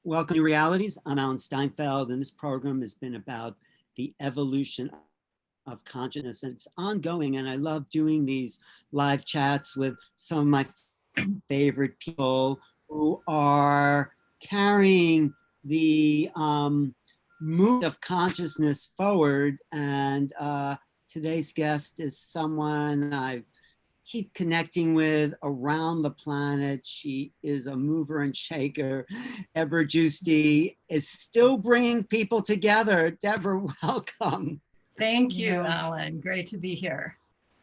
Welcome to Realities. I'm Alan Steinfeld, and this program has been about the evolution of consciousness, and it's ongoing. And I love doing these live chats with some of my favorite people who are carrying the movement of consciousness forward. And today's guest is someone I keep connecting with around the planet. She is a mover and shaker. Debra Gusti is still bringing people together. Debra, welcome. Thank you, Alan. Great to be here.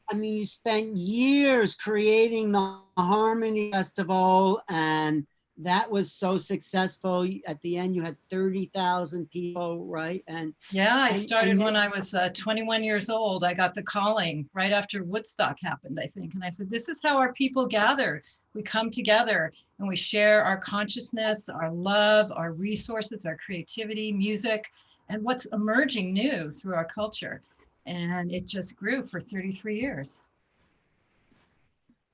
I mean, you spent years creating the Harmony Festival, and that was so successful. At the end, you had 30,000 people, right? And yeah, I started when I was 21 years old. I got the calling right after Woodstock happened, I think. And I said, this is how our people gather. We come together and we share our consciousness, our love, our resources, our creativity, music, and what's emerging new through our culture. And it just grew for 33 years.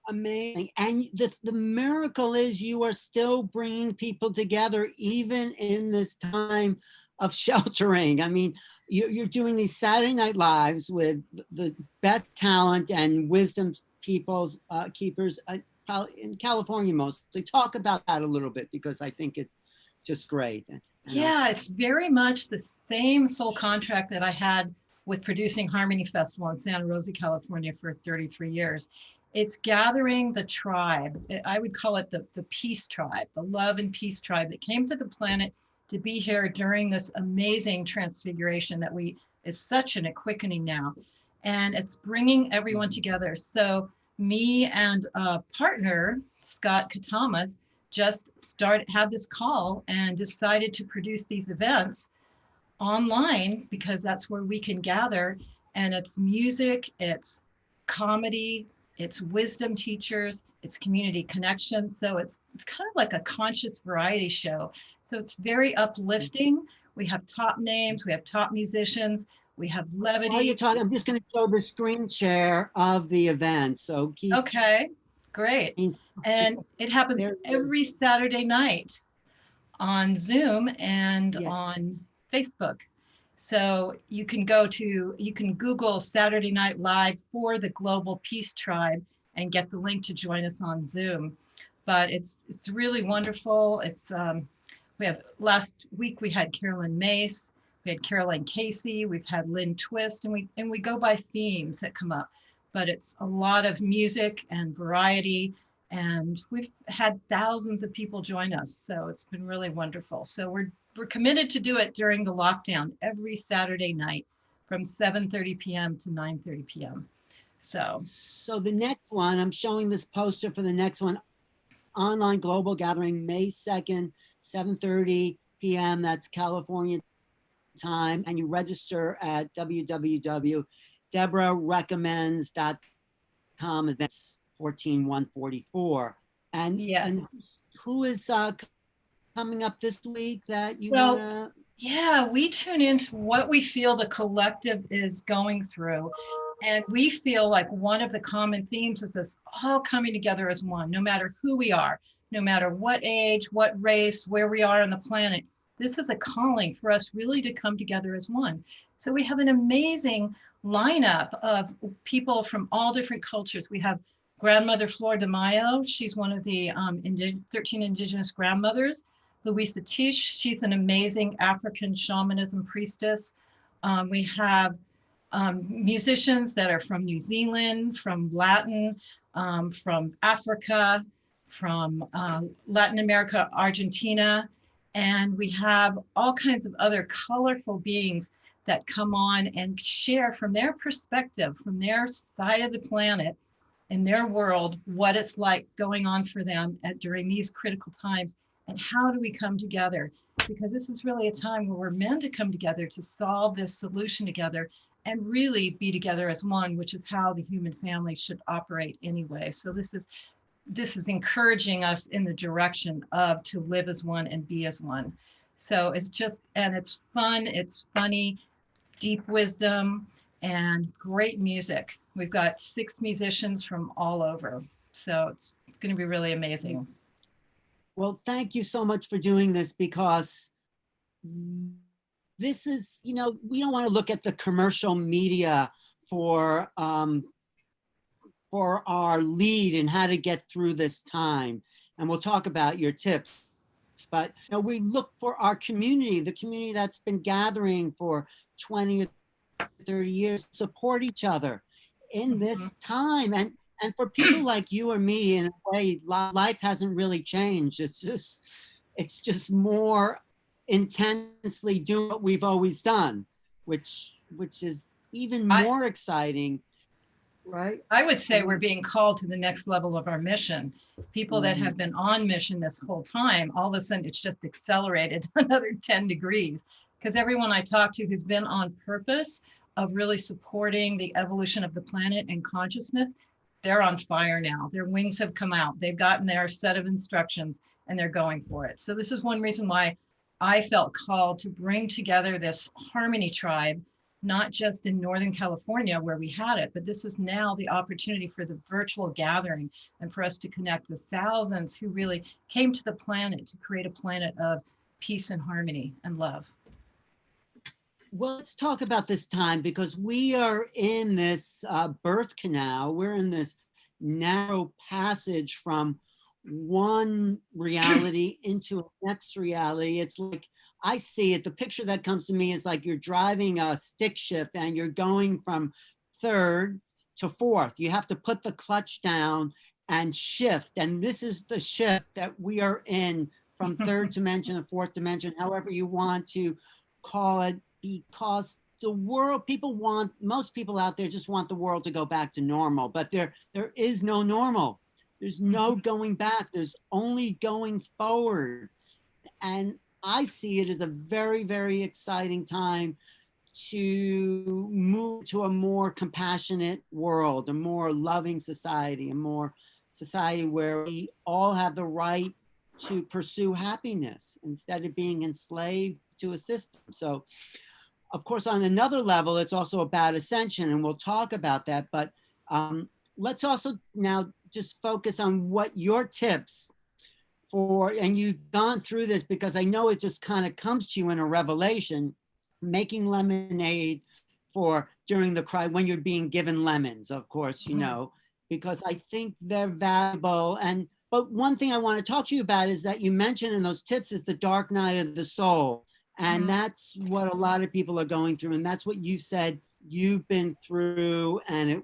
Amazing. And the miracle is you are still bringing people together even in this time of sheltering. I mean, you're doing these Saturday Night Lives with the best talent and wisdom people's keepers in California mostly. Talk about that a little bit, because I think it's just great. Yeah, it's very much the same soul contract that I had with producing Harmony Festival in Santa Rosa, California for 33 years. It's gathering the tribe. I would call it the peace tribe, the love and peace tribe that came to the planet to be here during this amazing transfiguration that is such an quickening now. And it's bringing everyone together. So me and a partner, Scott Katamas, just had this call and decided to produce these events online, because that's where we can gather. And it's music, it's comedy, it's wisdom teachers, it's community connection. So it's kind of like a conscious variety show. So it's very uplifting. We have top names, we have top musicians, we have levity. While you're talking, I'm just going to show the screen share of the event. So keep. Okay, great. And it happens every Saturday night on Zoom and on Facebook. So you can Google Saturday Night Live for the Global Peace Tribe and get the link to join us on Zoom. But it's really wonderful. It's we have last week we had Carolyn Mace, we had Caroline Casey, we've had Lynn Twist, and we go by themes that come up. But it's a lot of music and variety, and we've had thousands of people join us. So it's been really wonderful. So we're committed to do it during the lockdown every Saturday night from 7:30 p.m. to 9:30 p.m. So the next one, I'm showing this poster for the next one, online global gathering, May 2nd, 7:30 p.m. That's California time. And you register at www.debrarecommends.com, events 14144. And who is coming up this week that you want to? Yeah, we tune into what we feel the collective is going through. And we feel like one of the common themes is this all coming together as one, no matter who we are, no matter what age, what race, where we are on the planet. This is a calling for us really to come together as one. So we have an amazing lineup of people from all different cultures. We have grandmother Flor de Mayo. She's one of the 13 indigenous grandmothers. Louisa Tish, she's an amazing African shamanism priestess. We have musicians that are from New Zealand, from Latin, from Africa, from Latin America, Argentina, and we have all kinds of other colorful beings that come on and share from their perspective, from their side of the planet, in their world, what it's like going on for them during these critical times. And how do we come together? Because this is really a time where we're meant to come together to solve this solution together and really be together as one, which is how the human family should operate anyway. So this is encouraging us in the direction of to live as one and be as one. So it's just, and it's fun, it's funny, deep wisdom, and great music. We've got 6 musicians from all over. So it's going to be really amazing. Well, thank you so much for doing this, because this is, we don't want to look at the commercial media for our lead and how to get through this time. And we'll talk about your tips. But we look for our community, the community that's been gathering for 20 or 30 years, support each other in this time. And for people like you or me, in a way, life hasn't really changed. It's just more intensely doing what we've always done, which is even I, more exciting, right? I would say we're being called to the next level of our mission. People that Mhm. have been on mission this whole time, all of a sudden it's just accelerated another 10 degrees. Because everyone I talk to who's been on purpose of really supporting the evolution of the planet and consciousness, they're on fire now. Their wings have come out. They've gotten their set of instructions and they're going for it. So this is one reason why I felt called to bring together this Harmony tribe, not just in Northern California where we had it, but this is now the opportunity for the virtual gathering and for us to connect with thousands who really came to the planet to create a planet of peace and harmony and love. Well, let's talk about this time, because we are in this birth canal. We're in this narrow passage from one reality into a next reality. It's like, I see it, the picture that comes to me is like you're driving a stick shift and you're going from third to fourth. You have to put the clutch down and shift. And this is the shift that we are in, from third dimension to fourth dimension, however you want to call it, because the world, most people out there just want the world to go back to normal, but there is no normal. There's no going back. There's only going forward. And I see it as a very, very exciting time to move to a more compassionate world, a more loving society, a more society where we all have the right to pursue happiness instead of being enslaved to a system. So, of course, on another level, it's also about ascension, and we'll talk about that. But let's also now just focus on what your tips for, and you've gone through this because I know it just kind of comes to you in a revelation, making lemonade for during the cry, when you're being given lemons, of course, because I think they're valuable. But one thing I want to talk to you about is that you mentioned in those tips is the dark night of the soul. And that's what a lot of people are going through. And that's what you said you've been through. And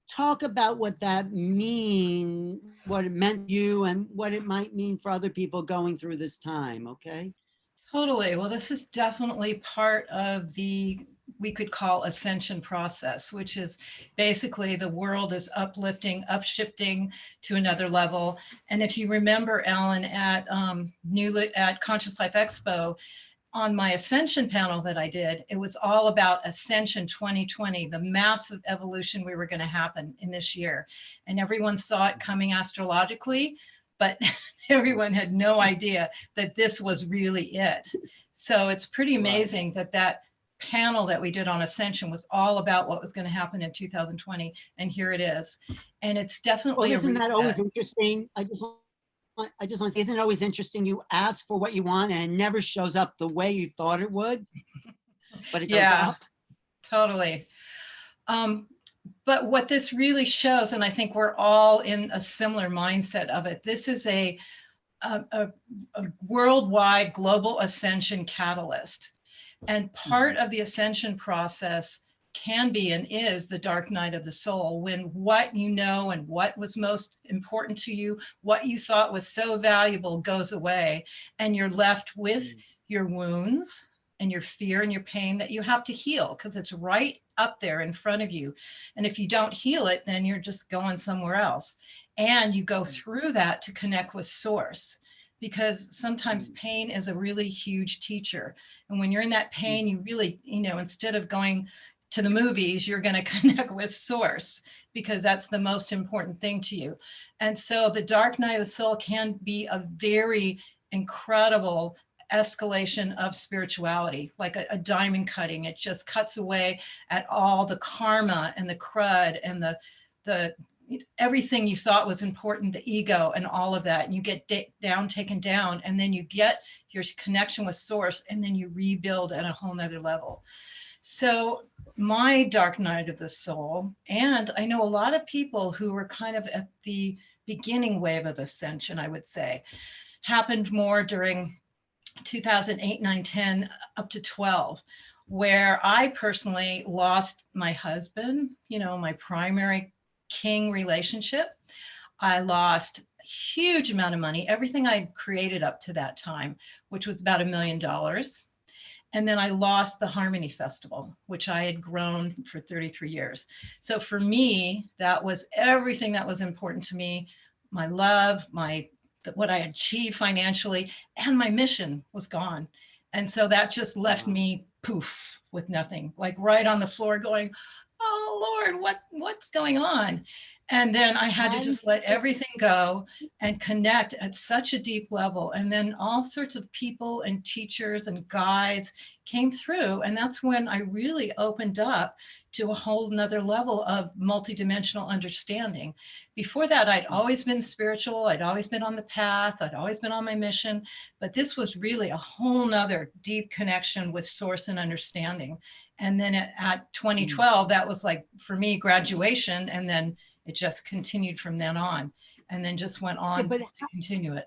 talk about what that what it meant to you and what it might mean for other people going through this time. Okay. Totally. Well, this is definitely part of the, we could call ascension process, which is basically the world is uplifting, upshifting to another level. And if you remember, Alan, at Conscious Life Expo, on my Ascension panel that I did, it was all about Ascension 2020, the massive evolution we were going to happen in this year. And everyone saw it coming astrologically, but everyone had no idea that this was really it. So it's pretty amazing that panel that we did on Ascension was all about what was going to happen in 2020. And here it is. And it's definitely Well, isn't that always interesting? I just want to say, isn't it always interesting? You ask for what you want and it never shows up the way you thought it would, but it goes up. Totally. But what this really shows, and I think we're all in a similar mindset of it, this is a worldwide global ascension catalyst. And part of the ascension process can be and is the dark night of the soul, when what you know and what was most important to you, what you thought was so valuable goes away, and you're left with your wounds and your fear and your pain that you have to heal, because it's right up there in front of you. And if you don't heal it, then you're just going somewhere else. And you go through that to connect with source, because sometimes pain is a really huge teacher. And when you're in that pain, you really, instead of going to the movies, you're going to connect with source, because that's the most important thing to you. And so the dark night of the soul can be a very incredible escalation of spirituality, like a diamond cutting. It just cuts away at all the karma and the crud and the everything you thought was important, the ego and all of that, and you get taken down, and then you get your connection with source, and then you rebuild at a whole nother level. So my dark night of the soul, and I know a lot of people who were kind of at the beginning wave of ascension, I would say, happened more during 2008, 9, 10, up to 12, where I personally lost my husband, my primary king relationship. I lost a huge amount of money, everything I created up to that time, which was about $1 million. And then I lost the Harmony Festival, which I had grown for 33 years. So for me, that was everything that was important to me. My love, what I achieved financially, and my mission was gone. And so that just left me poof with nothing, like right on the floor going, oh Lord, what's going on? And then I had to just let everything go and connect at such a deep level. And then all sorts of people and teachers and guides came through. And that's when I really opened up to a whole nother level of multidimensional understanding. Before that, I'd always been spiritual. I'd always been on the path. I'd always been on my mission. But this was really a whole nother deep connection with source and understanding. And then at 2012, that was like, for me, graduation. And then it just continued from then on, and then just went on to continue it.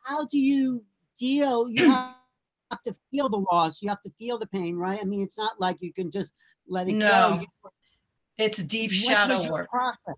How do you deal? You have to feel the loss. You have to feel the pain, right? I mean, it's not like you can just let it go. It's deep shadow work. Process?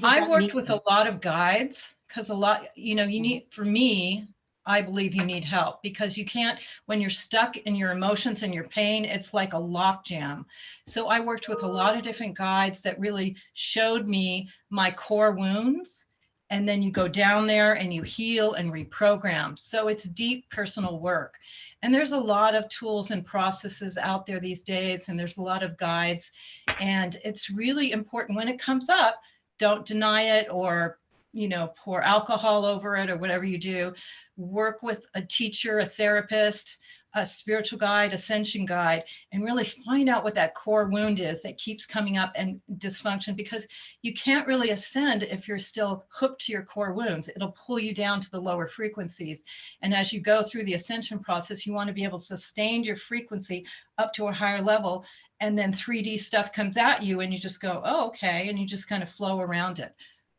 I worked with a lot of guides, because a lot, you need, for me, I believe you need help, because you can't, when you're stuck in your emotions and your pain, it's like a lock jam. So I worked with a lot of different guides that really showed me my core wounds. And then you go down there and you heal and reprogram. So it's deep personal work. And there's a lot of tools and processes out there these days, and there's a lot of guides. And it's really important when it comes up, don't deny it or pour alcohol over it or whatever you do. Work with a teacher, a therapist, a spiritual guide, ascension guide, and really find out what that core wound is that keeps coming up and dysfunction, because you can't really ascend if you're still hooked to your core wounds. It'll pull you down to the lower frequencies. And as you go through the ascension process, you want to be able to sustain your frequency up to a higher level. And then 3D stuff comes at you and you just go, oh, okay. And you just kind of flow around it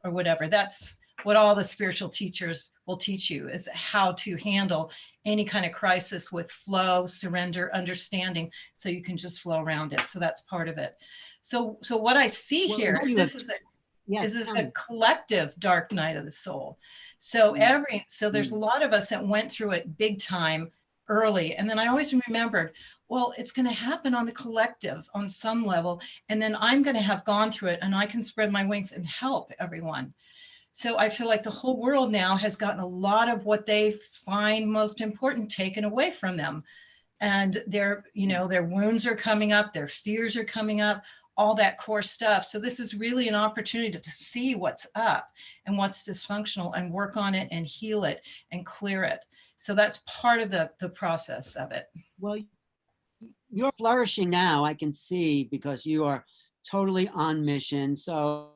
or whatever. That's what all the spiritual teachers will teach you, is how to handle any kind of crisis with flow, surrender, understanding, so you can just flow around it. So that's part of it. So what I see here, this is a collective dark night of the soul. So there's a lot of us that went through it big time early. And then I always remembered, well, it's going to happen on the collective on some level. And then I'm going to have gone through it and I can spread my wings and help everyone. So I feel like the whole world now has gotten a lot of what they find most important taken away from them. And their wounds are coming up, their fears are coming up, all that core stuff. So this is really an opportunity to see what's up and what's dysfunctional and work on it and heal it and clear it. So that's part of the process of it. Well, you're flourishing now, I can see, because you are totally on mission. So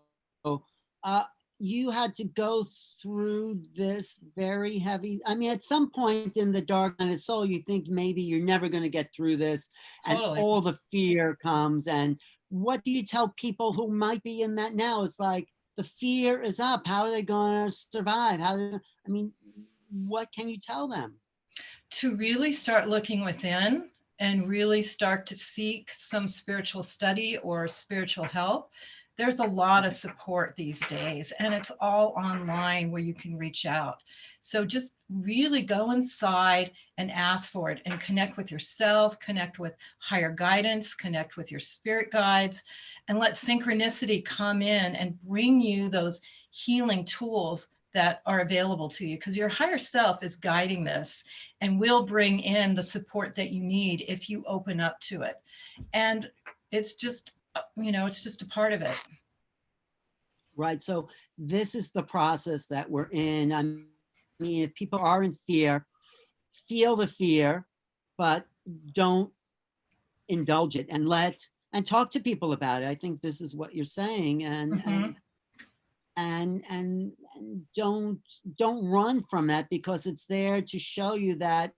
you had to go through this very heavy, I mean, at some point in the dark night of soul, you think maybe you're never going to get through this, and all the fear comes. And what do you tell people who might be in that now? It's like the fear is up. How are they going to survive? What can you tell them? To really start looking within and really start to seek some spiritual study or spiritual help. There's a lot of support these days, and it's all online where you can reach out. So just really go inside and ask for it and connect with yourself, connect with higher guidance, connect with your spirit guides, and let synchronicity come in and bring you those healing tools that are available to you, because your higher self is guiding this and will bring in the support that you need if you open up to it. And it's just, it's just a part of it. Right. So this is the process that we're in. I mean, if people are in fear, feel the fear, but don't indulge it, and talk to people about it. I think this is what you're saying. And and don't run from that, because it's there to show you that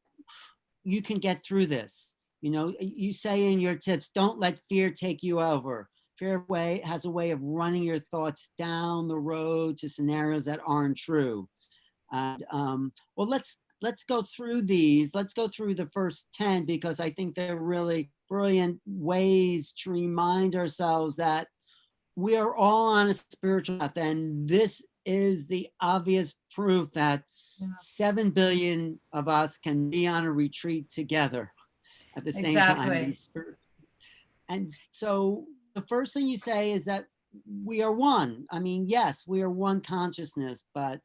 you can get through this. You know, you say in your tips, don't let fear take you over. Fear has a way of running your thoughts down the road to scenarios that aren't true. And well, let's go through these. Let's go through the first 10, because I think they're really brilliant ways to remind ourselves that we are all on a spiritual path, and this is the obvious proof that Yeah, 7 billion of us can be on a retreat together at the same time. exactly. And so the first thing you say is that we are one. I mean, yes, we are one consciousness, but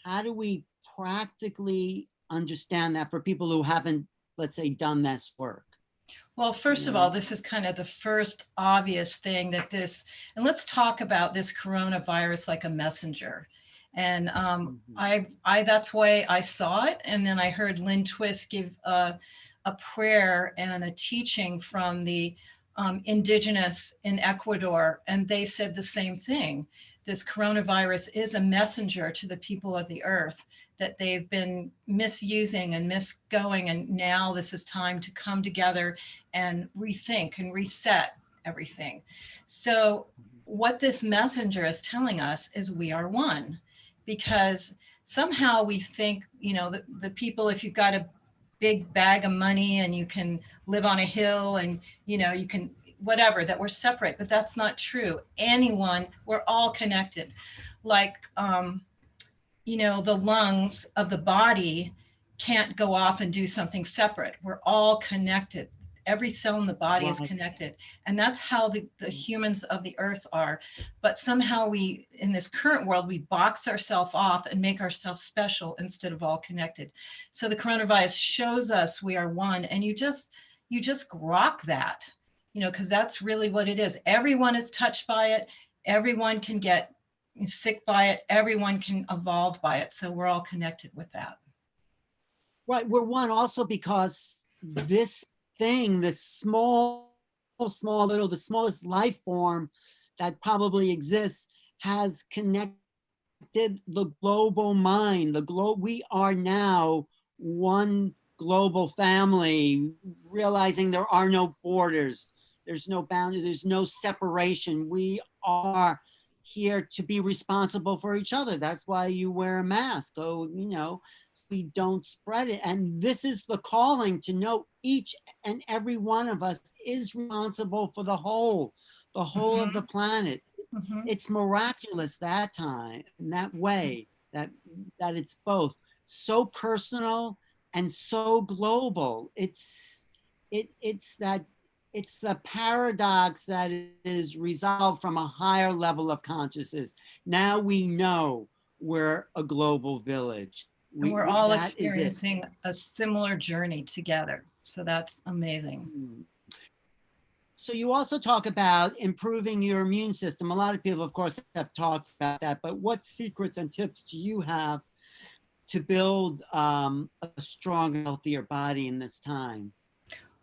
how do we practically understand that for people who haven't, let's say, done this work? Well, You first of all, know? this is kind of the first obvious thing that and let's talk about this coronavirus like a messenger. And Mhm. that's why I saw it. And then I heard Lynn Twist give a prayer and a teaching from the indigenous in Ecuador. And they said the same thing. This coronavirus is a messenger to the people of the earth that they've been misusing and misgoing. And now this is time to come together and rethink and reset everything. So, what this messenger is telling us is we are one, because somehow we think, the people, if you've got a big bag of money and you can live on a hill and, you can whatever, that we're separate, but that's not true. We're all connected. Like, the lungs of the body can't go off and do something separate. We're all connected. Every cell in the body is Right. connected. And that's how the humans of the earth are. But somehow in this current world, we box ourselves off and make ourselves special instead of all connected. So the coronavirus shows us we are one. And you just grok that, because that's really what it is. Everyone is touched by it. Everyone can get sick by it, everyone can evolve by it. So we're all connected with that. Right. We're one also because this thing, this small little, the smallest life form that probably exists, has connected the global mind. We are now one global family, realizing there are no borders, there's no boundary, there's no separation. We are here to be responsible for each other. That's why you wear a mask. Oh, we don't spread it. And this is the calling to know each and every one of us is responsible for the whole of the Mm-hmm. planet. Mm-hmm. It's miraculous that time, in that way, that it's both so personal and so global. It's the paradox that is resolved from a higher level of consciousness. Now we know we're a global village. And we're all That is it. experiencing a similar journey together. So that's amazing. So you also talk about improving your immune system. A lot of people, of course, have talked about that, but what secrets and tips do you have to build a stronger, healthier body in this time?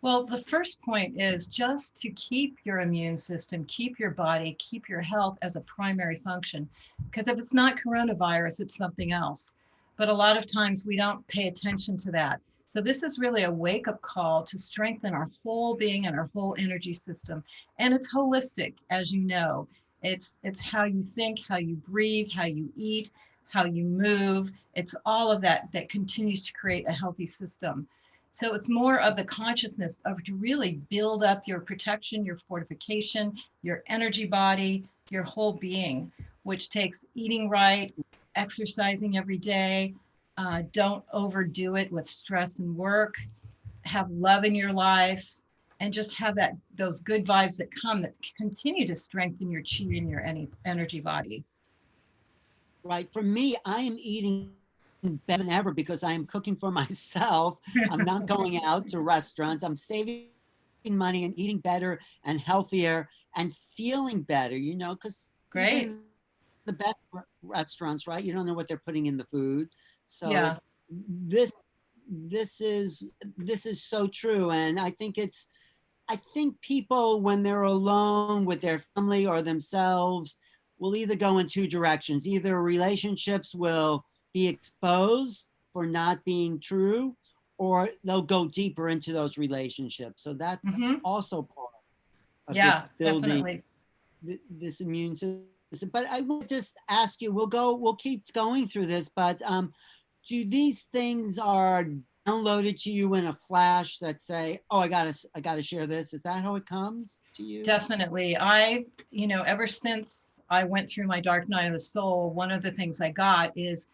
Well, the first point is just to keep your immune system, keep your body, keep your health as a primary function. Because if it's not coronavirus, it's something else. But a lot of times we don't pay attention to that. So this is really a wake-up call to strengthen our whole being and our whole energy system. And it's holistic, as you know. It's how you think, how you breathe, how you eat, how you move. It's all of that that continues to create a healthy system. So it's more of the consciousness of to really build up your protection, your fortification, your energy body, your whole being, which takes eating right, exercising every day. Don't overdo it with stress and work. Have love in your life, and just have those good vibes that come that continue to strengthen your chi and your energy body. Right. For me, I am eating better than ever because I am cooking for myself. I'm not going out to restaurants. I'm saving money and eating better and healthier and feeling better, because Great. even the best restaurants, right? You don't know what they're putting in the food. So Yeah. this this is so true. And I think people, when they're alone with their family or themselves, will either go in two directions. Either relationships will be exposed for not being true, or they'll go deeper into those relationships. So that's Hmm. also part of this Yeah, building definitely. this immune system. But I will just ask you, we'll keep going through this, but do these things are downloaded to you in a flash that say, oh, I gotta share this? Is that how it comes to you? Definitely. Ever since I went through my dark night of the soul, one of the things I got is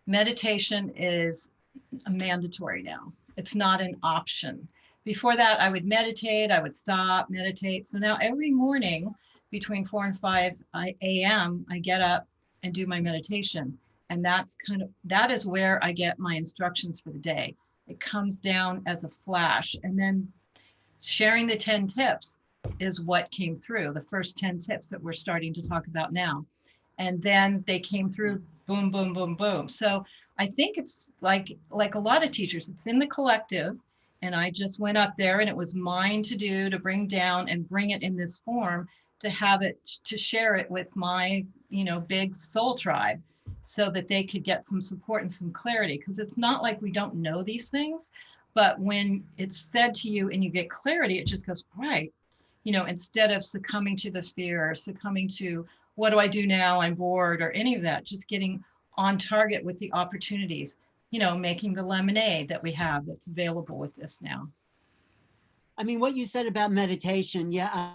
meditation is mandatory now. It's not an option. Before that, I would meditate, I would stop, meditate. So now every morning between 4 and 5 a.m., I get up and do my meditation. And that is where I get my instructions for the day. It comes down as a flash. And then sharing the 10 tips is what came through, the first 10 tips that we're starting to talk about now. And then they came through, boom, boom, boom, boom. So I think it's like a lot of teachers, it's in the collective. And I just went up there and it was mine to do, to bring down and bring it in this form, to have it, to share it with my, big soul tribe, so that they could get some support and some clarity. Because it's not like we don't know these things, but when it's said to you and you get clarity, it just goes, right. Instead of succumbing to the fear, or succumbing to what do I do now? I'm bored, or any of that, just getting on target with the opportunities, making the lemonade that we have that's available with this now. I mean, what you said about meditation, yeah,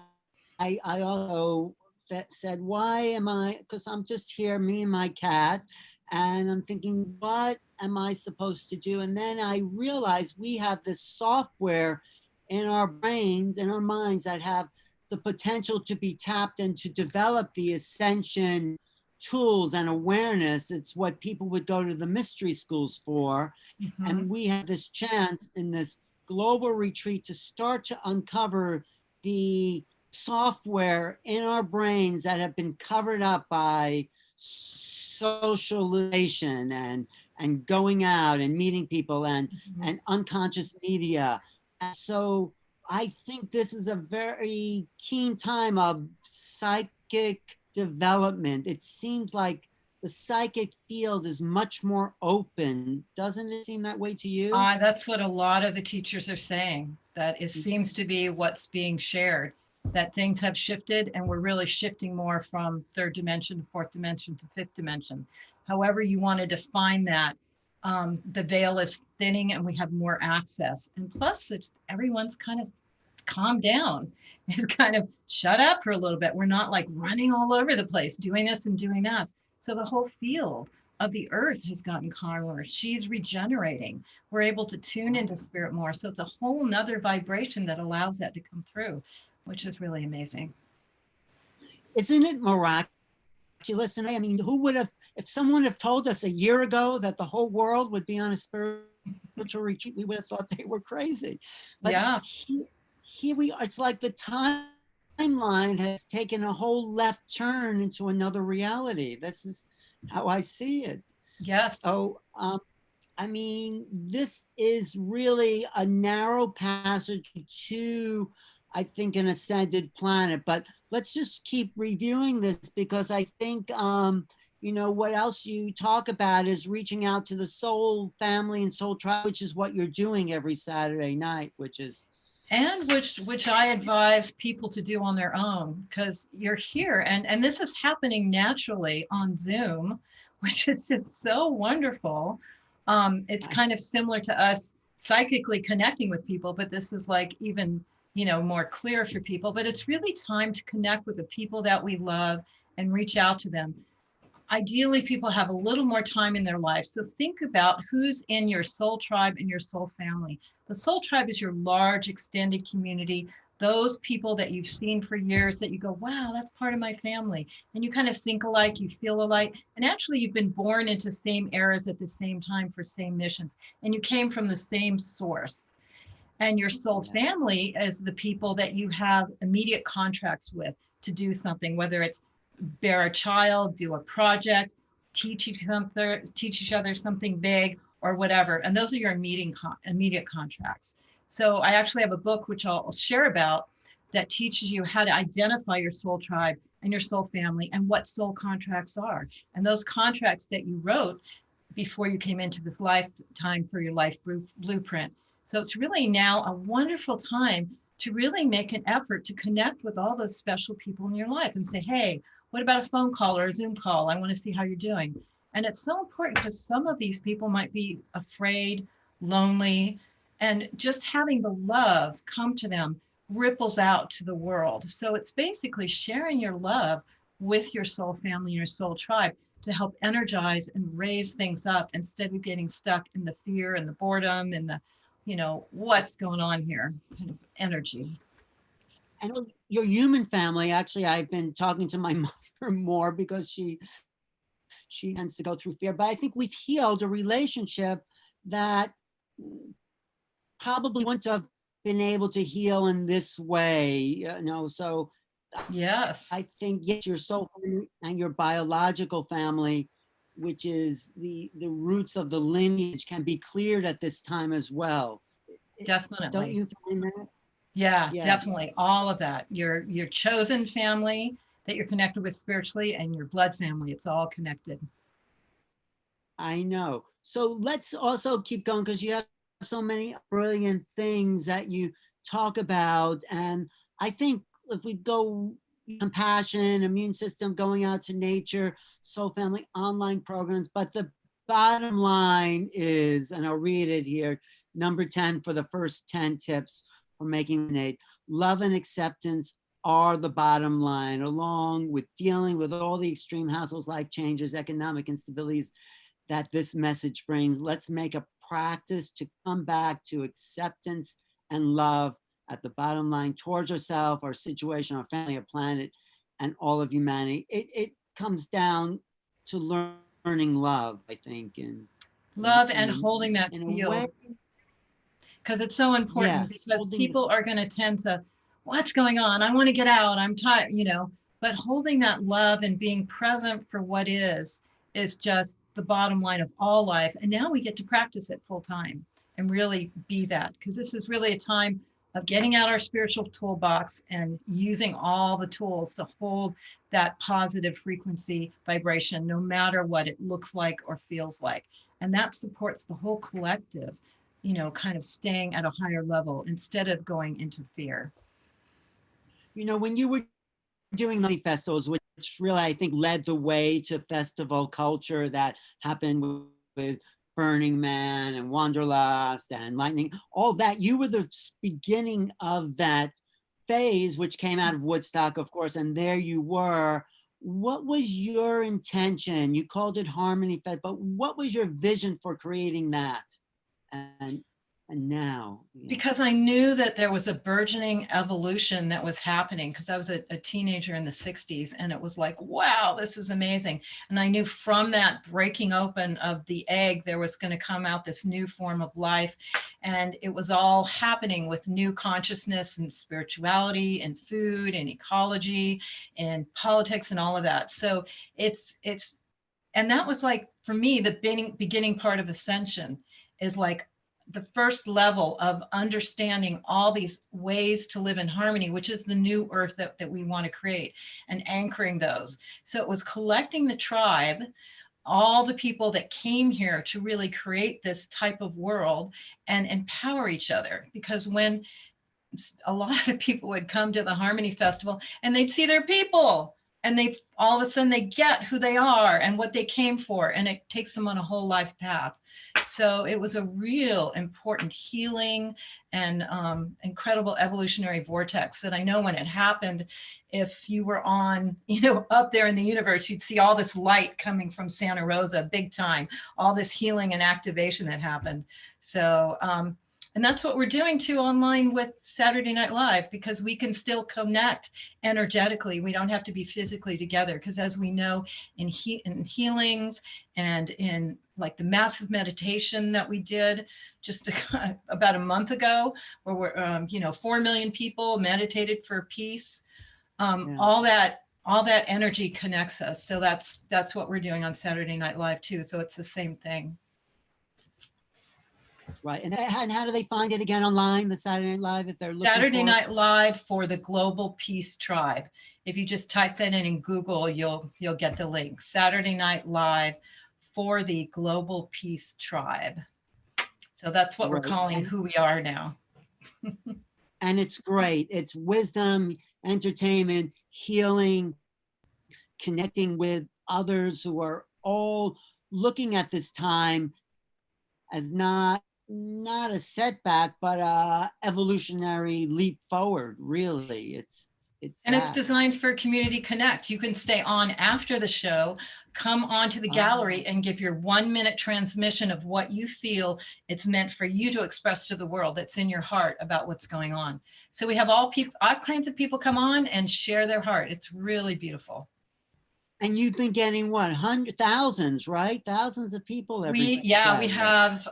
I also that said, why am I? Because I'm just here, me and my cat, and I'm thinking, what am I supposed to do? And then I realized we have this software in our brains, in our minds, that have the potential to be tapped and to develop the ascension tools and awareness. It's what people would go to the mystery schools for. Mm-hmm. And we have this chance in this global retreat to start to uncover the software in our brains that have been covered up by socialization and going out and meeting people Mm-hmm. and unconscious media. And so I think this is a very keen time of psychic development. It seems like the psychic field is much more open. Doesn't it seem that way to you? That's what a lot of the teachers are saying, that it seems to be what's being shared, that things have shifted and we're really shifting more from third dimension to fourth dimension to fifth dimension. However you want to define that, the veil is thinning and we have more access. And plus, everyone's kind of calmed down, is kind of shut up for a little bit. We're not like running all over the place, doing this and doing that. So the whole field of the earth has gotten calmer. She's regenerating. We're able to tune into spirit more. So it's a whole nother vibration that allows that to come through, which is really amazing. Isn't it miraculous? And I mean, who would have, if someone had told us a year ago that the whole world would be on a spiritual retreat, we would have thought they were crazy. But Yeah. here we are. It's like the timeline has taken a whole left turn into another reality. This is how I see it. Yes. So, I mean, this is really a narrow passage to, I think, an ascended planet. But let's just keep reviewing this, because I think, what else you talk about is reaching out to the soul family and soul tribe, which is what you're doing every Saturday night, which is. And which I advise people to do on their own, because you're here and this is happening naturally on Zoom, which is just so wonderful. It's kind of similar to us psychically connecting with people, but this is like even, more clear for people. But it's really time to connect with the people that we love and reach out to them. Ideally, people have a little more time in their life. So think about who's in your soul tribe and your soul family. The soul tribe is your large extended community, those people that you've seen for years that you go, wow, that's part of my family. And you kind of think alike, you feel alike. And actually, you've been born into same eras at the same time for same missions. And you came from the same source. And your soul Yes. family is the people that you have immediate contracts with to do something, whether it's bear a child, do a project, teach each other something big or whatever. And those are your immediate contracts. So I actually have a book which I'll share about that teaches you how to identify your soul tribe and your soul family and what soul contracts are. And those contracts that you wrote before you came into this lifetime for your life blueprint. So it's really now a wonderful time to really make an effort to connect with all those special people in your life and say, hey, what about a phone call or a Zoom call? I want to see how you're doing. And it's so important because some of these people might be afraid, lonely, and just having the love come to them ripples out to the world. So it's basically sharing your love with your soul family and your soul tribe to help energize and raise things up instead of getting stuck in the fear and the boredom and the, what's going on here kind of energy. And your human family, actually, I've been talking to my mother more because she tends to go through fear, but I think we've healed a relationship that probably wouldn't have been able to heal in this way, so Yes, I think, yes, your soul family and your biological family, which is the roots of the lineage, can be cleared at this time as well. Don't definitely. you find that? Yeah, Yes. definitely. All of that. Your chosen family that you're connected with spiritually and your blood family, it's all connected. I know. So let's also keep going because you have so many brilliant things that you talk about. And I think if we go compassion, immune system, going out to nature, soul family, online programs, but the bottom line is, and I'll read it here, number 10 for the first 10 tips for making lemonade. Love and acceptance are the bottom line, along with dealing with all the extreme hassles, life changes, economic instabilities that this message brings. Let's make a practice to come back to acceptance and love at the bottom line towards ourselves, our situation, our family, our planet, and all of humanity. It comes down to learning love, I think, Love and holding that in a way. field because it's so important Yes, because holding the, people are going to tend to, what's going on? I want to get out. I'm tired, but holding that love and being present for what is just the bottom line of all life. And now we get to practice it full time and really be that because this is really a time of getting out our spiritual toolbox and using all the tools to hold that positive frequency vibration, no matter what it looks like or feels like. And that supports the whole collective, kind of staying at a higher level instead of going into fear. when you were doing the festivals, which really I think led the way to festival culture that happened with Burning Man and Wanderlust and Lightning, all that. You were the beginning of that phase, which came out of Woodstock, of course, and there you were. What was your intention? You called it Harmony Fest, but what was your vision for creating that? And and now, Because I knew that there was a burgeoning evolution that was happening because I was a teenager in the 60s and it was like, wow, this is amazing. And I knew from that breaking open of the egg, there was going to come out this new form of life. And it was all happening with new consciousness and spirituality and food and ecology and politics and all of that. So and that was like, for me, the beginning part of Ascension is like the first level of understanding all these ways to live in harmony, which is the new earth that we want to create and anchoring those. So it was collecting the tribe, all the people that came here to really create this type of world and empower each other. Because when a lot of people would come to the Harmony Festival and they'd see their people and they all of a sudden they get who they are and what they came for, and it takes them on a whole life path. So it was a real important healing and incredible evolutionary vortex that I know when it happened, if you were on, up there in the universe, you'd see all this light coming from Santa Rosa, big time, all this healing and activation that happened. So and that's what we're doing too online with Saturday Night Live, because we can still connect energetically. We don't have to be physically together, because as we know in healings and in like the massive meditation that we did just about a month ago, where we're, 4 million people meditated for peace. yeah. All that energy connects us. So that's what we're doing on Saturday Night Live too. So it's the same thing. Right. And how do they find it again online, the Saturday Night Live, if they're looking Saturday for it? Night Live for the Global Peace Tribe. If you just type that in Google, you'll get the link. Saturday Night Live for the Global Peace Tribe. So that's what we're Right. calling who we are now. And it's great. It's wisdom, entertainment, healing, connecting with others who are all looking at this time as not a setback, but a evolutionary leap forward. Really, it's And it's that. designed for community connect. You can stay on after the show, come onto the Oh, gallery and give your 1-minute transmission of what you feel it's meant for you to express to the world that's in your heart about what's going on. So we have all kinds of people come on and share their heart. It's really beautiful. and you've been getting what, hundred thousands, right? Thousands of people every We Saturday. have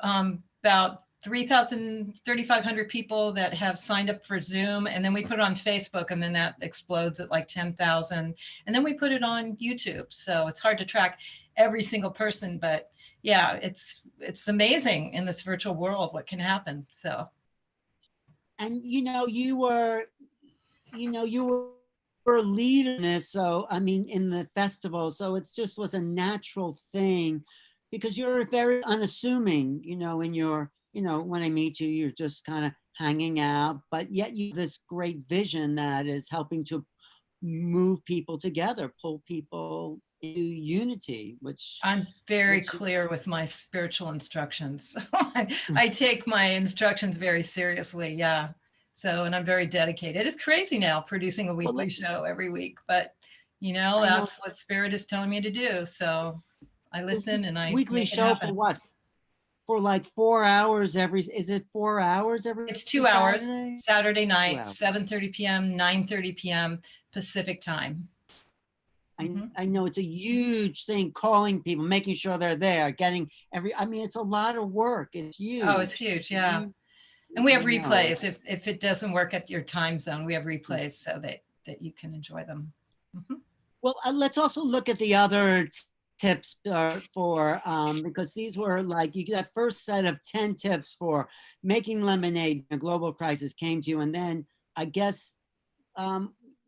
about 3,500 people that have signed up for Zoom, and then we put it on Facebook, and then that explodes at like 10,000, and then we put it on YouTube. So it's hard to track every single person, but yeah, it's amazing in this virtual world what can happen. So, And you were a leader in this, so I mean in the festival, so it just was a natural thing because you're very unassuming, in your, when I meet you, you're just kind of hanging out, but yet you have this great vision that is helping to move people together, pull people into unity, I'm very which clear with my spiritual instructions. I take my instructions very seriously. Yeah. So, and I'm very dedicated. It's crazy now producing a well, weekly show every week, but I know. that's what spirit is telling me to do. So I listen and I Weekly make it show for happen. what? For like 4 hours is it 4 hours every It's 2 hours, Saturday? Saturday night, Wow. 7:30 p.m., 9:30 p.m. Pacific time. I know it's a huge thing, calling people, making sure they're there, getting I mean, it's a lot of work. It's Oh, it's huge. huge. It's a Yeah. huge, And we have I know. replays. If it doesn't work at your time zone, we have replays so that you can enjoy them. Mhm. Well, let's also look at the other tips for because these were like that first set of 10 tips for making lemonade. A global crisis came to you, and then I guess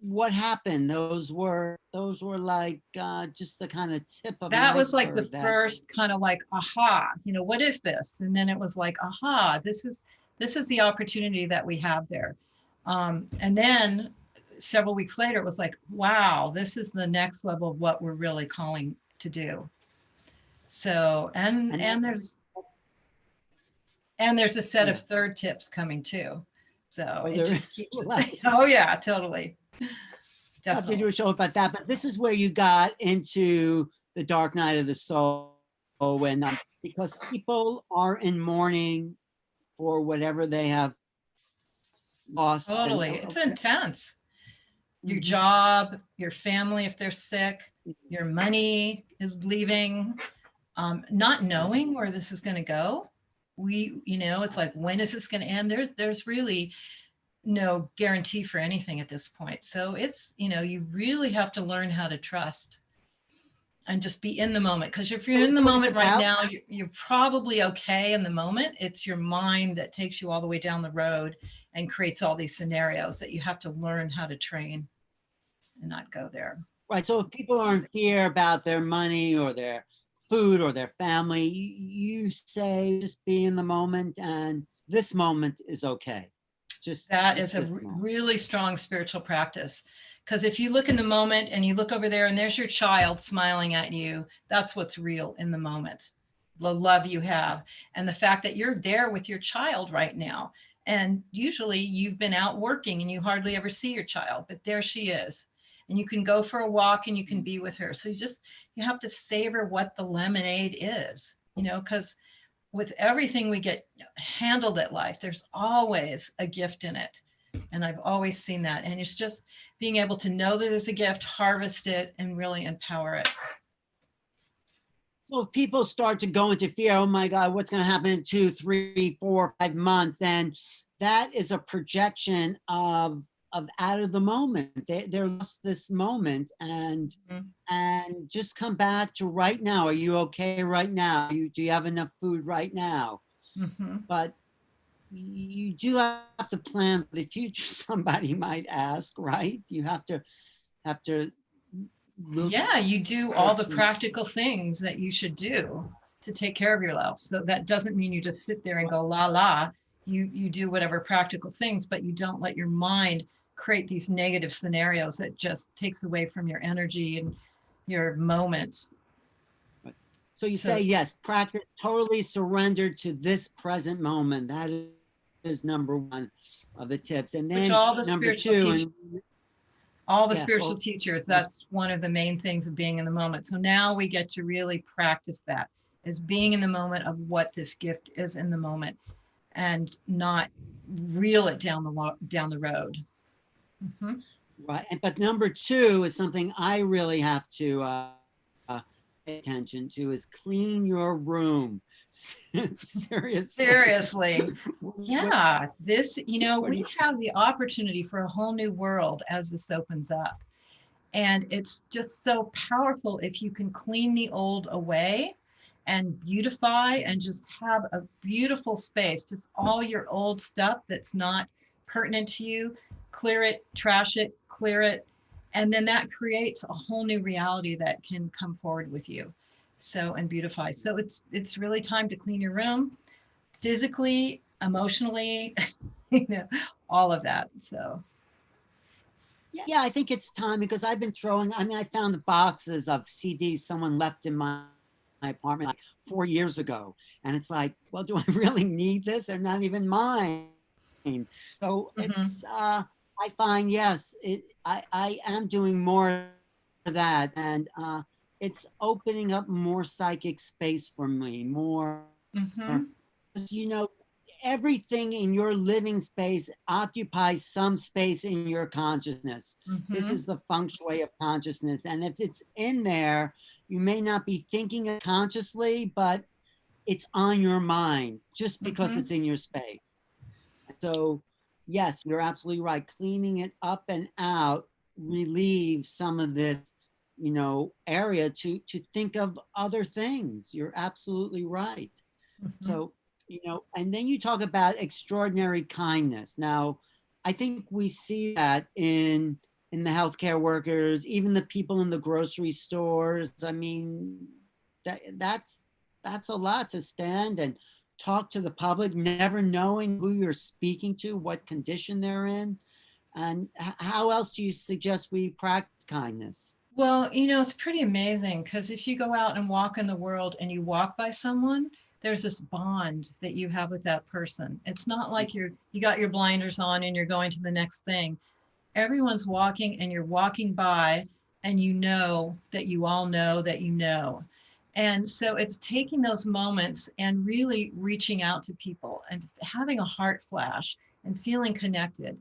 what happened? Those were like just the kind of tip of an That was like the iceberg. That first kind of like, aha, what is this? And then it was like, aha, this is the opportunity that we have there. And then several weeks later, it was like, wow, this is the next level of what we're really calling to do. So, and and that, there's a set of yeah. third tips coming too. So Or it there, just keeps, like, oh yeah, totally. we'll have to do Definitely. a show about that. But this is where you got into the dark night of the soul when because people are in mourning for whatever they have lost. And Totally. It's intense. Your mhm. job, your family, if they're sick, your money is leaving, not knowing where this is going to go. It's like, when is this going to end? There's really no guarantee for anything at this point. So it's, you really have to learn how to trust and just be in the moment. Because if you're So in the what is moment it right about? now, you're probably okay in the moment. It's your mind that takes you all the way down the road and creates all these scenarios that you have to learn how to train and not go there. Right. So if people are in fear about their money or their food or their family, you say just be in the moment, and this moment is okay. That Just is a this moment. really strong spiritual practice. Because if you look in the moment and you look over there and there's your child smiling at you, that's what's real in the moment. The love you have and the fact that you're there with your child right now. And usually you've been out working and you hardly ever see your child, but there she is. And you can go for a walk and you can be with her. So you have to savor what the lemonade is, because with everything we get handled at life, there's always a gift in it. And I've always seen that. And it's just being able to know that there's a gift, harvest it, and really empower it. So if people start to go into fear, oh my God, what's going to happen in 2, 3, 4, 5 months? Then that is a projection of out of the moment. They're lost this moment, and just come back to right now. Are you okay right now? Do you have enough food right now? Mm-hmm. but you do have to plan for the future. Somebody might ask, right? You have to look Yeah, you do all forward the to. practical things that you should do to take care of yourself. So that doesn't mean you just sit there and go la la. You do whatever practical things, but you don't let your mind create these negative scenarios that just takes away from your energy and your moment. So you say So yes, practice totally surrender to this present moment. That is number one of the tips, and which then all the number spiritual two, teachers and all the yes, spiritual all teachers, that's one of the main things of being in the moment. So now we get to really practice that, is being in the moment of what this gift is in the moment, and not reel it down the road. Mhm. right. But number two is something I really have to pay attention to is clean your room. Seriously. Seriously. What, Yeah, this, what do we you, have the opportunity for a whole new world as this opens up. And it's just so powerful if you can clean the old away and beautify and just have a beautiful space, just all your old stuff that's not pertinent to you, clear it, trash it, clear it. And then that creates a whole new reality that can come forward with you. So, and beautify. So it's really time to clean your room physically, emotionally, you know, all of that. So, yeah, I think it's time because I've been throwing, I mean, I found boxes of CDs someone left in my apartment like 4 years ago. And it's like, well, do I really need this? They're not even mine. So mhm, I find, yes, I am doing more of that. And it's opening up more psychic space for me, more, mhm, you know, everything in your living space occupies some space in your consciousness. This is mhm, the feng shui of consciousness. And if it's in there, you may not be thinking it consciously, but it's on your mind just because mhm. it's in your space. So, yes, you're absolutely right. Cleaning it up and out relieves some of this, area to think of other things. You're absolutely right. Mhm. So, and then you talk about extraordinary kindness. Now, I think we see that in the healthcare workers, even the people in the grocery stores. I mean, that's a lot to stand and talk to the public, never knowing who you're speaking to, what condition they're in. And how else do you suggest we practice kindness? Well, it's pretty amazing because if you go out and walk in the world and you walk by someone, there's this bond that you have with that person. It's not like you got your blinders on and you're going to the next thing. Everyone's walking and you're walking by and you know that you all know that you know. And so it's taking those moments and really reaching out to people and having a heart flash and feeling connected.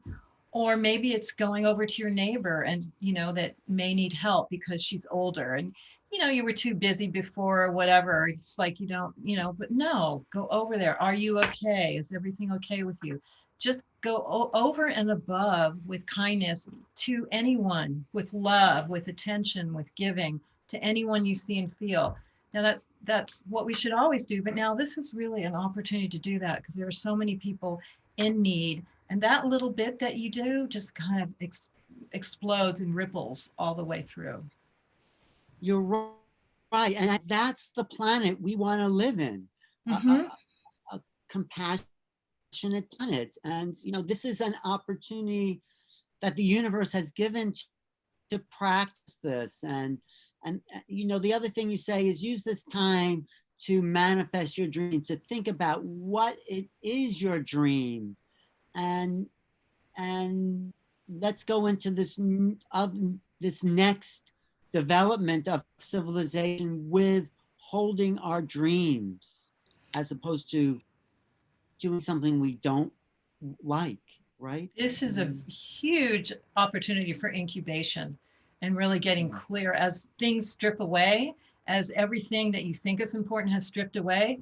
Or maybe it's going over to your neighbor and that may need help because she's older and you were too busy before or whatever. It's like you don't, but no, go over there. Are you okay? Is everything okay with you? Just go over and above with kindness to anyone, with love, with attention, with giving to anyone you see and feel. Now that's what we should always do, but now this is really an opportunity to do that because there are so many people in need, and that little bit that you do just kind of explodes and ripples all the way through. You're right. And that's the planet we want to live in. Mm-hmm. A compassionate planet. And, this is an opportunity that the universe has given to practice this. And the other thing you say is use this time to manifest your dream, to think about what it is your dream. And and let's go into this next development of civilization with holding our dreams as opposed to doing something we don't like, right? This is a huge opportunity for incubation and really getting Mm. clear as things strip away, as everything that you think is important has stripped away,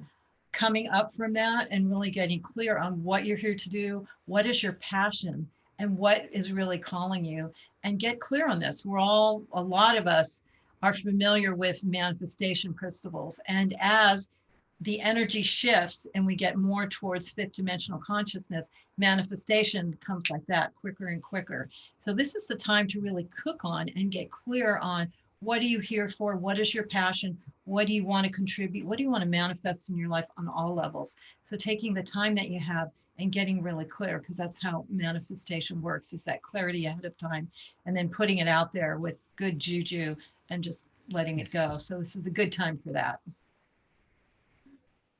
coming up from that and really getting clear on what you're here to do, what is your passion, and what is really calling you, and get clear on this. A lot of us are familiar with manifestation principles. And as the energy shifts and we get more towards fifth dimensional consciousness, manifestation comes like that quicker and quicker. So this is the time to really cook on and get clear on what are you here for? What is your passion? What do you want to contribute? What do you want to manifest in your life on all levels? So taking the time that you have and getting really clear, because that's how manifestation works, is that clarity ahead of time and then putting it out there with good juju and just letting it go. So this is a good time for that.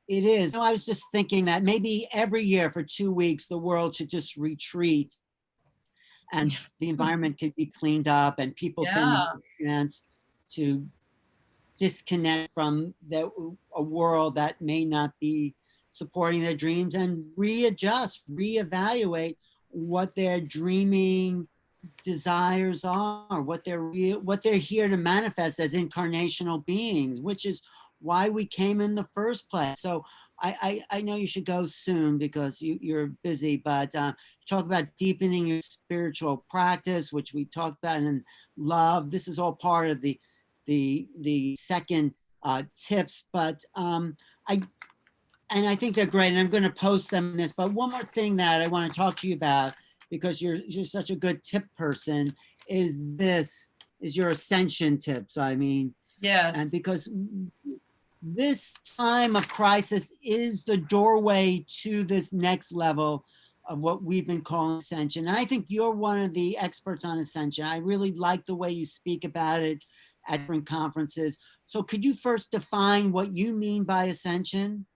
It is. I was just thinking that maybe every year for 2 weeks, the world should just retreat and the environment could be cleaned up and people can Yeah. have a chance to disconnect from a world that may not be supporting their dreams and readjust, reevaluate what their dreaming desires are, what they're here to manifest as incarnational beings, which is why we came in the first place. So I know you should go soon because you're busy, but talk about deepening your spiritual practice, which we talked about, and love. This is all part of the second tips, but I think they're great, and I'm going to post them in this. But one more thing that I want to talk to you about, because you're such a good tip person, is your ascension tips. I mean, Yes. and because this time of crisis is the doorway to this next level of what we've been calling ascension. And I think you're one of the experts on ascension. I really like the way you speak about it at different conferences. So could you first define what you mean by ascension?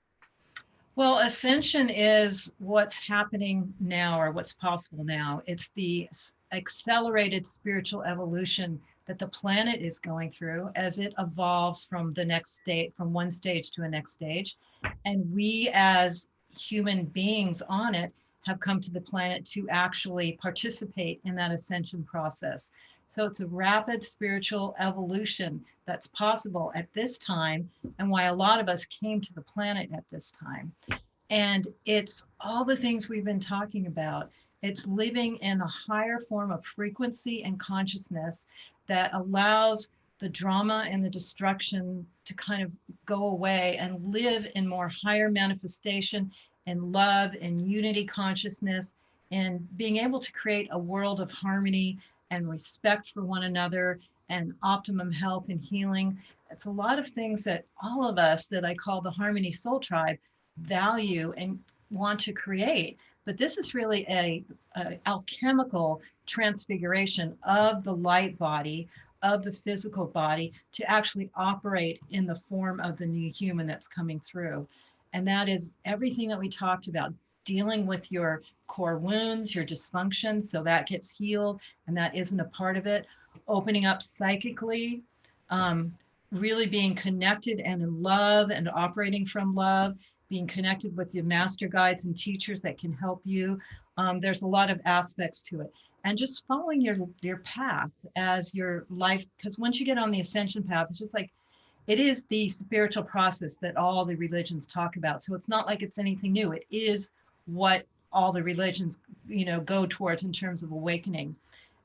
Well, ascension is what's happening now or what's possible now. It's the accelerated spiritual evolution that the planet is going through as it evolves from the next state, from one stage to a next stage. And we as human beings on it have come to the planet to actually participate in that ascension process. So it's a rapid spiritual evolution that's possible at this time, and why a lot of us came to the planet at this time. And it's all the things we've been talking about. It's living in a higher form of frequency and consciousness that allows the drama and the destruction to kind of go away and live in more higher manifestation and love and unity consciousness, and being able to create a world of harmony and respect for one another and optimum health and healing. It's a lot of things that all of us that I call the Harmony Soul Tribe value and want to create. But this is really a alchemical transfiguration of the light body, of the physical body, to actually operate in the form of the new human that's coming through. And that is everything that we talked about, dealing with your core wounds, your dysfunction, so that gets healed and that isn't a part of it. Opening up psychically, really being connected and in love and operating from love, being connected with your master guides and teachers that can help you. There's a lot of aspects to it. And just following your path as your life, because once you get on the ascension path, it's just like, it is the spiritual process that all the religions talk about. So it's not like it's anything new. It is what all the religions, go towards in terms of awakening.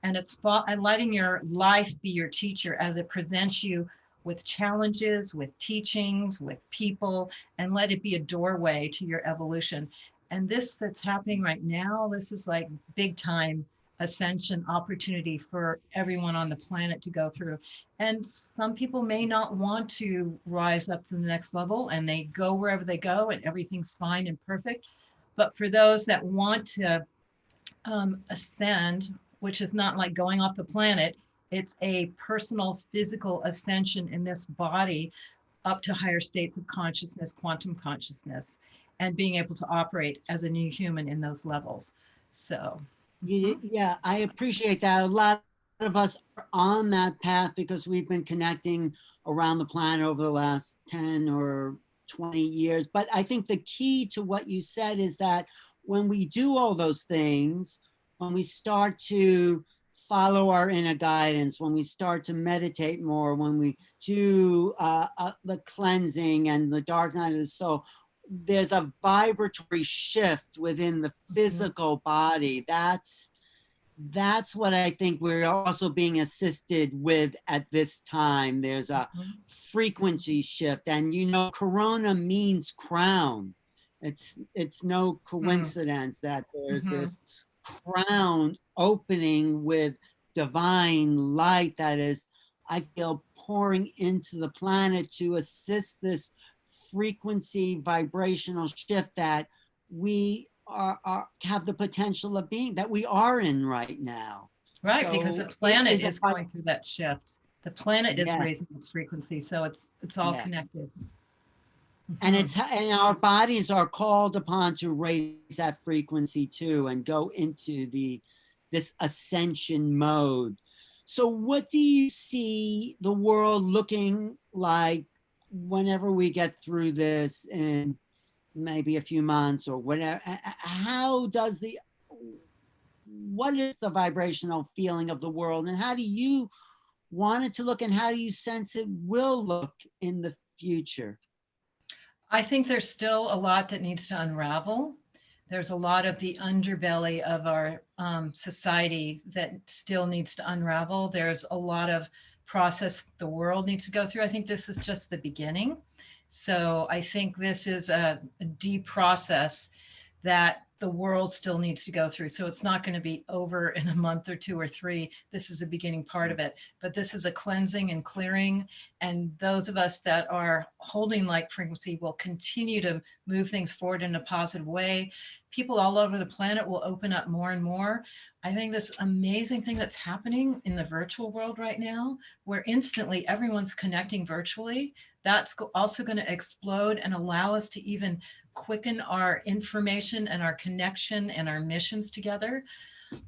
And it's letting your life be your teacher as it presents you with challenges, with teachings, with people, and let it be a doorway to your evolution. And this that's happening right now, this is like big time ascension opportunity for everyone on the planet to go through. And some people may not want to rise up to the next level, and they go wherever they go and everything's fine and perfect. But for those that want to ascend, which is not like going off the planet, it's a personal physical ascension in this body up to higher states of consciousness, quantum consciousness, and being able to operate as a new human in those levels. So Yeah, I appreciate that. A lot of us are on that path because we've been connecting around the planet over the last 10 or 20 years. But I think the key to what you said is that when we do all those things, when we start to follow our inner guidance, when we start to meditate more, when we do the cleansing and the dark night of the soul, there's a vibratory shift within the physical body. That's that's what I think we're also being assisted with at this time. There's a Mhm. frequency shift, and corona means crown. It's no Mm, coincidence that there's mhm. this crown opening with divine light that is, I feel, pouring into the planet to assist this frequency vibrational shift that we have the potential of being, that we are in right now. Right, because the So it planet is a is going through that shift. The planet is yeah, raising its frequency, so it's all yeah. connected. And Mhm. it's and our bodies are called upon to raise that frequency too and go into this ascension mode. So what do you see the world looking like whenever we get through this in maybe a few months or whatever? How does the what is the vibrational feeling of the world, and how do you want it to look, and how do you sense it will look in the future? I think there's still a lot that needs to unravel. There's a lot of the underbelly of our society that still needs to unravel. There's a lot of process the world needs to go through. I think this is just the beginning. So I think this is a deep process that the world still needs to go through. So it's not going to be over in a month or two or three. This is a beginning part of it. But this is a cleansing and clearing. And those of us that are holding light frequency will continue to move things forward in a positive way. People all over the planet will open up more and more. I think this amazing thing that's happening in the virtual world right now, where instantly everyone's connecting virtually, that's also going to explode and allow us to even quicken our information and our connection and our missions together.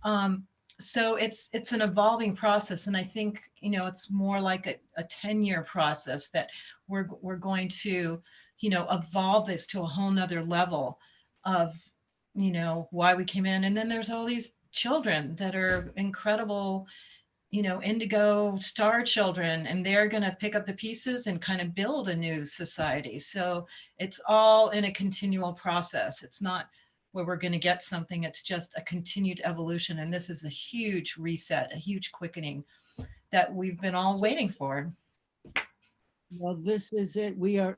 Um, so it's an evolving process, and I think it's more like a 10-year process that we're going to evolve this to a whole nother level of why we came in. And then there's all these children that are incredible, indigo star children, and they're going to pick up the pieces and kind of build a new society. So it's all in a continual process. It's not where we're going to get something, it's just a continued evolution. And this is a huge reset, a huge quickening that we've been all So, waiting for. well, this is it. We are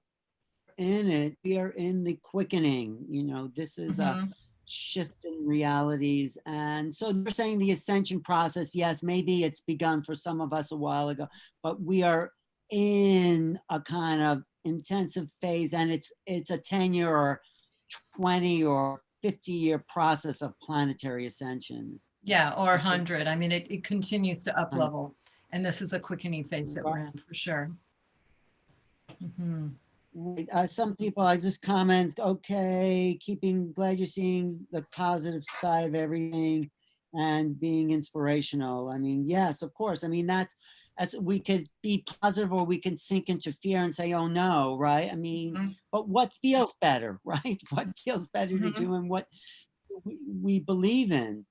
in it. We are in the quickening. This is a Mm-hmm. shift in realities. And so you're saying the ascension process, yes, maybe it's begun for some of us a while ago, but we are in a kind of intensive phase, and it's a 10-year or 20 or 50-year process of planetary ascensions. Yeah, or That's what 100. I mean, it continues to up I'm, level. And this is a quickening phase that we're in for sure. Mm-hmm. right. Some people, I just comment, okay, glad you're seeing the positive side of everything and being inspirational. I mean, yes, of course. I mean, we could be positive, or we can sink into fear and say, oh no, right? I mean, Mm-hmm. but what feels better, right? What feels better to Mm-hmm. do, and what we believe in.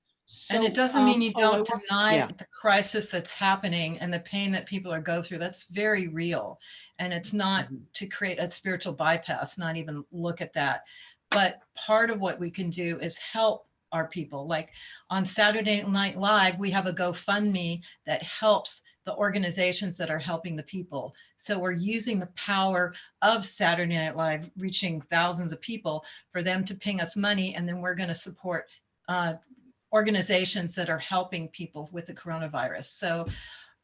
And it So, doesn't mean you oh, I don't want, deny yeah. the crisis that's happening and the pain that people are go through. That's very real. And it's not Mhm. to create a spiritual bypass, not even look at that. But part of what we can do is help our people. Like on Saturday Night Live, we have a GoFundMe that helps the organizations that are helping the people. So we're using the power of Saturday Night Live, reaching thousands of people, for them to ping us money, and then we're going to support organizations that are helping people with the coronavirus. So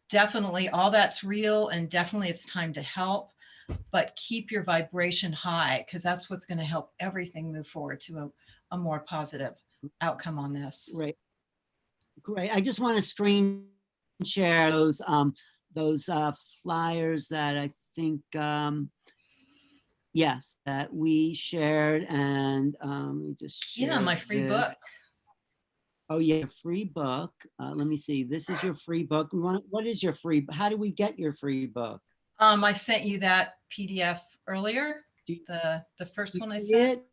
definitely all that's real, and definitely it's time to help, but keep your vibration high, because that's what's going to help everything move forward to a more positive outcome on this. Great, great. I just want to screen share those flyers that I think yes, that we shared. And let me just Yeah, share my free book. this. Oh yeah, free book. Let me see. This is your free book. What is your free? How do we get your free book? I sent you that PDF earlier, Do you, the do first you one I see sent. it?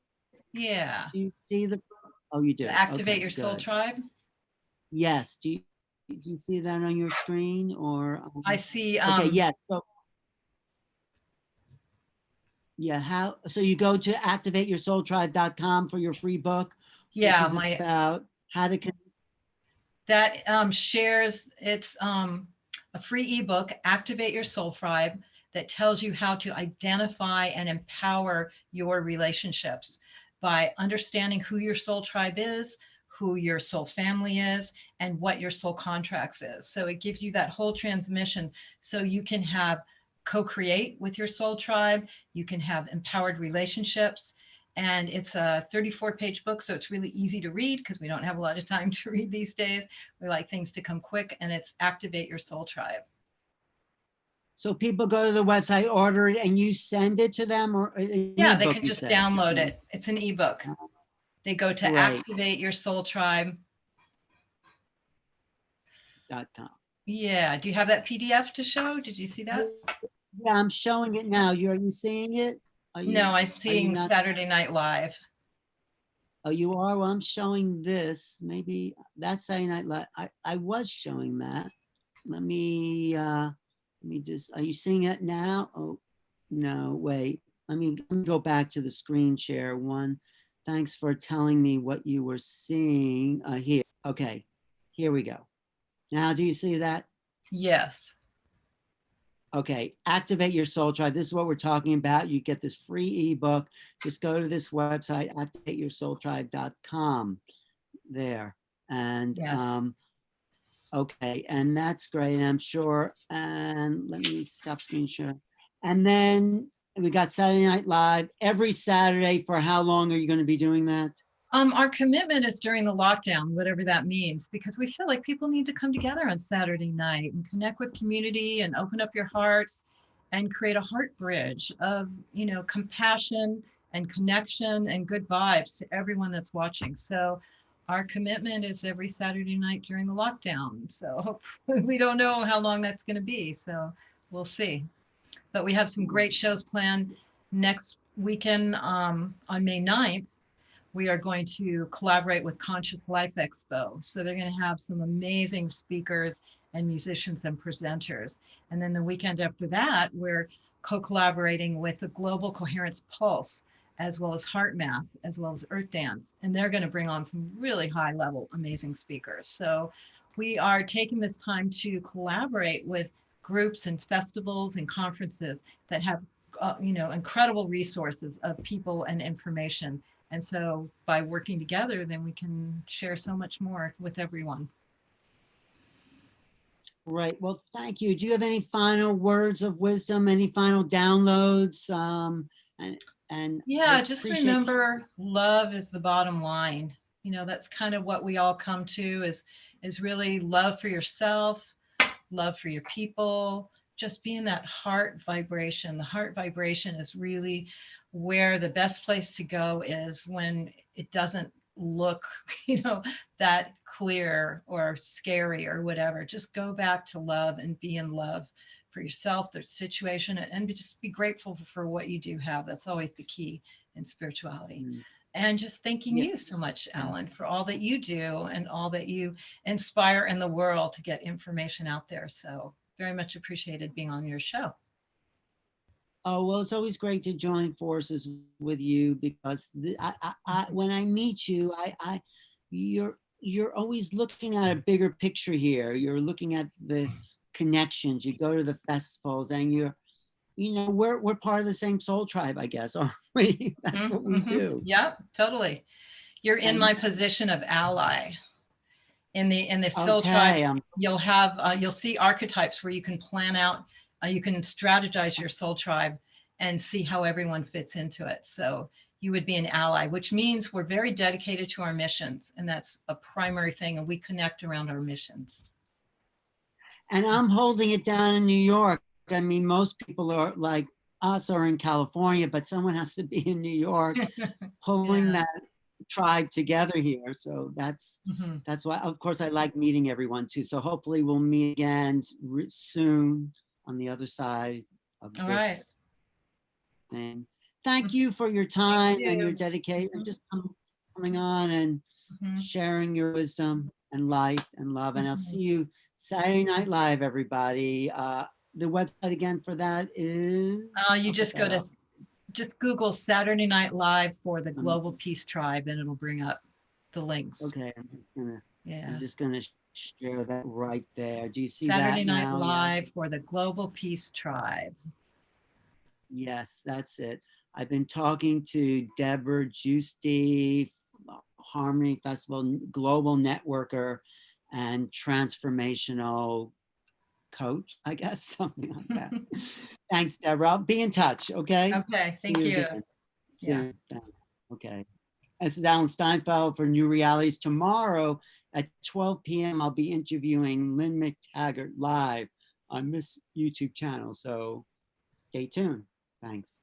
Yeah, Do you see the? Oh, you the do. Activate Okay, Your Soul good. Tribe. Yes. Do you see that on your screen, or? I see. Okay. Yes. So yeah, how so you go to activateyoursoultribe.com for your free book, which Yeah, is my about how to that shares, it's a free ebook, Activate Your Soul Tribe, that tells you how to identify and empower your relationships by understanding who your soul tribe is, who your soul family is, and what your soul contracts is. So it gives you that whole transmission so you can have co-create with your soul tribe, you can have empowered relationships. And it's a 34-page book, so it's really easy to read because we don't have a lot of time to read these days. We like things to come quick, and it's Activate Your Soul Tribe. So people go to the website, order it, and you send it to them, or an Yeah, they ebook, can you just said? download it. It's an ebook. They go to Great. Activate Your Soul Tribe. .com. Yeah. Do you have that PDF to show? Did you see that? Yeah, I'm showing it now. Are you seeing it? No, I'm Are you seeing not? Saturday Night Live. Oh, you are? Well, I'm showing this. Maybe that's Saturday Night Live. I was showing that. Let me just, are you seeing it now? Oh, no, wait. Let me go back to the screen share one. Thanks for telling me what you were seeing here. Okay, here we go. Now, do you see that? Yes. Okay, Activate Your Soul Tribe. This is what we're talking about. You get this free ebook. Just go to this website, activateyoursoultribe.com. There. And Yes. okay, and that's great, I'm sure. And let me stop screen share. And then we got Saturday Night Live every Saturday. For how long are you going to be doing that? Our commitment is during the lockdown, whatever that means, because we feel like people need to come together on Saturday night and connect with community and open up your hearts and create a heart bridge of, compassion and connection and good vibes to everyone that's watching. So our commitment is every Saturday night during the lockdown. So hopefully we don't know how long that's going to be. So we'll see. But we have some great shows planned next weekend on May 9th. We are going to collaborate with Conscious Life Expo. So they're going to have some amazing speakers and musicians and presenters. And then the weekend after that, we're co-collaborating with the Global Coherence Pulse, as well as Heart Math, as well as Earth Dance. And they're going to bring on some really high level, amazing speakers. So we are taking this time to collaborate with groups and festivals and conferences that have incredible resources of people and information. And so by working together, then we can share so much more with everyone. Right. Well, thank you. Do you have any final words of wisdom, any final downloads? And I Yeah, just appreciate. remember love is the bottom line. That's kind of what we all come to is really love for yourself, love for your people, just being that heart vibration. The heart vibration is really where the best place to go is when it doesn't look, that clear or scary or whatever. Just go back to love and be in love for yourself, the situation, and just be grateful for what you do have. That's always the key in spirituality. And just thanking Yeah. you so much, Alan, for all that you do and all that you inspire in the world to get information out there. So very much appreciated being on your show. Oh, well, it's always great to join forces with you because when I meet you, you're always looking at a bigger picture here. You're looking at the connections. You go to the festivals and we're part of the same soul tribe, I guess, aren't we? That's what we do. Yep, totally. You're in my position of ally. In the soul tribe, you'll see archetypes where you can plan out, you can strategize your soul tribe and see how everyone fits into it. So you would be an ally, which means we're very dedicated to our missions, and that's a primary thing, and we connect around our missions. And I'm holding it down in New York. I mean, most people are like us are in California, but someone has to be in New York pulling that tribe together here. So that's why, of course, I like meeting everyone too. So hopefully we'll meet again soon on the other side of this thing. Thank you for your time and your dedication and just coming on and sharing your wisdom and light and love. And I'll see you Saturday Night Live, everybody. The website again for that is? You just go to, just Google Saturday Night Live for the Global Peace Tribe and it'll bring up the links. Okay, I'm just gonna share that right there. Do you see Saturday that Night now? Yes. Live for the Global Peace Tribe. Yes, that's it. I've been talking to Debra, Gusti, Harmony Festival, global networker, and transformational coach, I guess, something like that. Thanks, Debra. I'll be in touch, okay? Okay, See thank you you. again Yes. soon. Thanks. Okay. This is Alan Steinfeld for New Realities. Tomorrow at 12 p.m., I'll be interviewing Lynn McTaggart live on this YouTube channel. So stay tuned. Thanks.